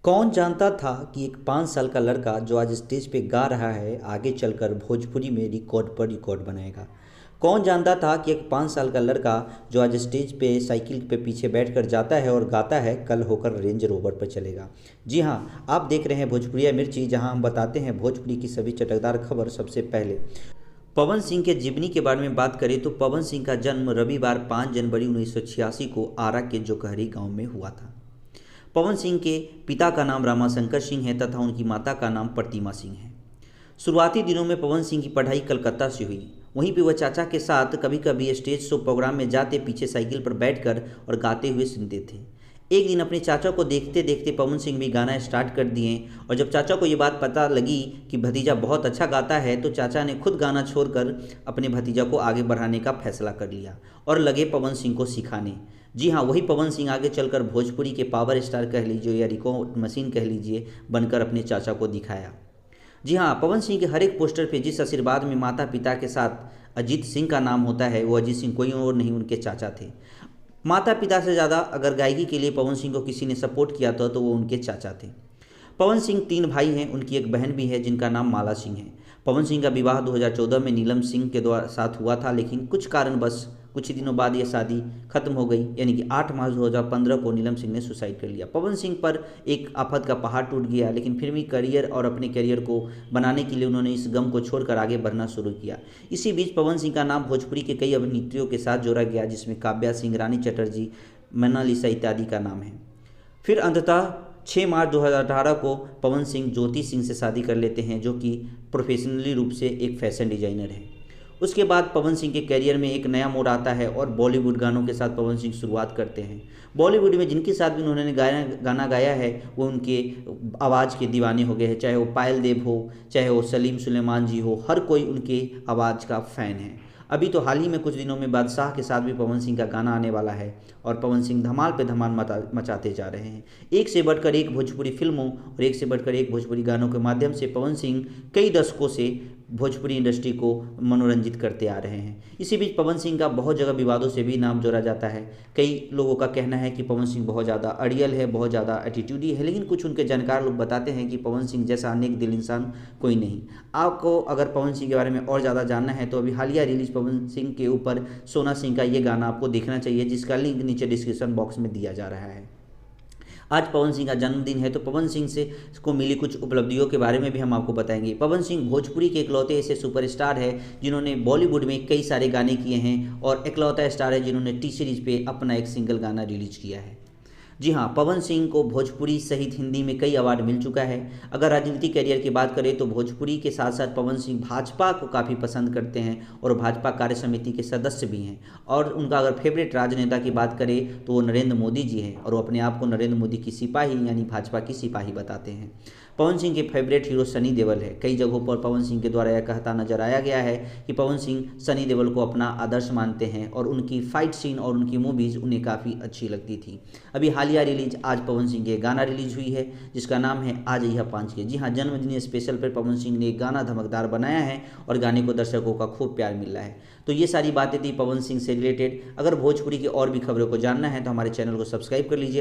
कौन जानता था कि एक 5 साल का लड़का जो आज स्टेज पे गा रहा है आगे चलकर भोजपुरी में रिकॉर्ड पर रिकॉर्ड बनाएगा। कौन जानता था कि एक 5 साल का लड़का जो आज स्टेज पे साइकिल पे पीछे बैठकर जाता है और गाता है कल होकर रेंज रोवर पर चलेगा। जी हाँ, आप देख रहे हैं भोजपुरिया मिर्ची, जहां हम बताते हैं भोजपुरी की सभी चटकदार खबर। सबसे पहले पवन सिंह के जीवनी के बारे में बात करें तो पवन सिंह का जन्म रविवार 5 जनवरी 1986 को आरा के जोकहरी गांव में हुआ था। पवन सिंह के पिता का नाम रामाशंकर सिंह है तथा उनकी माता का नाम प्रतिमा सिंह है। शुरुआती दिनों में पवन सिंह की पढ़ाई कलकत्ता से हुई। वहीं पे वह चाचा के साथ कभी कभी स्टेज शो प्रोग्राम में जाते पीछे साइकिल पर बैठकर और गाते हुए सुनते थे। एक दिन अपने चाचा को देखते देखते पवन सिंह भी गाना स्टार्ट कर दिए और जब चाचा को ये बात पता लगी कि भतीजा बहुत अच्छा गाता है तो चाचा ने खुद गाना छोड़कर अपने भतीजा को आगे बढ़ाने का फैसला कर लिया और लगे पवन सिंह को सिखाने। जी हाँ, वही पवन सिंह आगे चलकर भोजपुरी के पावर स्टार कह लीजिए या रिकॉर्ड मशीन कह लीजिए बनकर अपने चाचा को दिखाया। जी हाँ, पवन सिंह के हर एक पोस्टर पे जिस आशीर्वाद में माता पिता के साथ अजीत सिंह का नाम होता है वो अजीत सिंह कोई और नहीं उनके चाचा थे। माता पिता से ज़्यादा अगर गायकी के लिए पवन सिंह को किसी ने सपोर्ट किया था तो वो उनके चाचा थे। पवन सिंह 3 भाई हैं, उनकी एक बहन भी है जिनका नाम माला सिंह है। पवन सिंह का विवाह 2014 में नीलम सिंह के द्वारा साथ हुआ था, लेकिन कुछ कारणवश कुछ ही दिनों बाद यह शादी खत्म हो गई, यानी कि 8 मार्च 2015 को नीलम सिंह ने सुसाइड कर लिया। पवन सिंह पर एक आफत का पहाड़ टूट गया, लेकिन फिल्मी करियर और अपने करियर को बनाने के लिए उन्होंने इस गम को छोड़कर आगे बढ़ना शुरू किया। इसी बीच पवन सिंह का नाम भोजपुरी के कई अभिनेत्रियों के साथ जोड़ा गया, जिसमें काव्या सिंह, रानी चटर्जी, मोनालिसा इत्यादि का नाम है। फिर अंततः 6 मार्च 2018 को पवन सिंह ज्योति सिंह से शादी कर लेते हैं, जो कि प्रोफेशनली रूप से एक फैशन डिजाइनर है। उसके बाद पवन सिंह के करियर में एक नया मोड़ आता है और बॉलीवुड गानों के साथ पवन सिंह शुरुआत करते हैं। बॉलीवुड में जिनके साथ भी उन्होंने गाना गाया है वो उनके आवाज़ के दीवाने हो गए हैं, चाहे वो पायल देव हो, चाहे वो सलीम सुलेमान जी हो, हर कोई उनके आवाज़ का फ़ैन है। अभी तो हाल ही में कुछ दिनों में बादशाह के साथ भी पवन सिंह का गाना आने वाला है और पवन सिंह धमाल पे धमाल मचाते जा रहे हैं। एक से बढ़कर एक भोजपुरी फिल्मों और एक से बढ़कर एक भोजपुरी गानों के माध्यम से पवन सिंह कई दशकों से भोजपुरी इंडस्ट्री को मनोरंजित करते आ रहे हैं। इसी बीच पवन सिंह का बहुत जगह विवादों से भी नाम जोड़ा जाता है। कई लोगों का कहना है कि पवन सिंह बहुत ज़्यादा अड़ियल है, बहुत ज़्यादा एटीट्यूडी है, लेकिन कुछ उनके जानकार लोग बताते हैं कि पवन सिंह जैसा नेक दिल इंसान कोई नहीं। आपको अगर पवन सिंह के बारे में और ज़्यादा जानना है तो अभी हालिया रिलीज पवन सिंह के ऊपर सोना सिंह का ये गाना आपको देखना चाहिए, जिसका लिंक नीचे डिस्क्रिप्शन बॉक्स में दिया जा रहा है। आज पवन सिंह का जन्मदिन है तो पवन सिंह से को मिली कुछ उपलब्धियों के बारे में भी हम आपको बताएंगे। पवन सिंह भोजपुरी के इकलौते ऐसे सुपरस्टार है जिन्होंने बॉलीवुड में कई सारे गाने किए हैं और इकलौता स्टार है जिन्होंने टी सीरीज पे अपना एक सिंगल गाना रिलीज किया है। जी हाँ, पवन सिंह को भोजपुरी सहित हिंदी में कई अवार्ड मिल चुका है। अगर राजनीतिक करियर की बात करें तो भोजपुरी के साथ साथ पवन सिंह भाजपा को काफ़ी पसंद करते हैं और भाजपा कार्य समिति के सदस्य भी हैं। और उनका अगर फेवरेट राजनेता की बात करें तो वो नरेंद्र मोदी जी हैं और वो अपने आप को नरेंद्र मोदी की सिपाही यानी भाजपा की सिपाही बताते हैं। पवन सिंह के फेवरेट हीरो सनी देओल है। कई जगहों पर पवन सिंह के द्वारा यह कहता नजर आया गया है कि पवन सिंह सनी देओल को अपना आदर्श मानते हैं और उनकी फाइट सीन और उनकी मूवीज़ उन्हें काफ़ी अच्छी लगती थी। अभी हालिया रिलीज आज पवन सिंह के गाना रिलीज हुई है जिसका नाम है आज यह 5 के। जी हाँ, जन्मदिन स्पेशल पर पवन सिंह ने एक गाना धमकदार बनाया है और गाने को दर्शकों का खूब प्यार मिल रहा है। तो ये सारी बातें थी पवन सिंह से रिलेटेड। अगर भोजपुरी की और भी खबरों को जानना है तो हमारे चैनल को सब्सक्राइब कर लीजिए।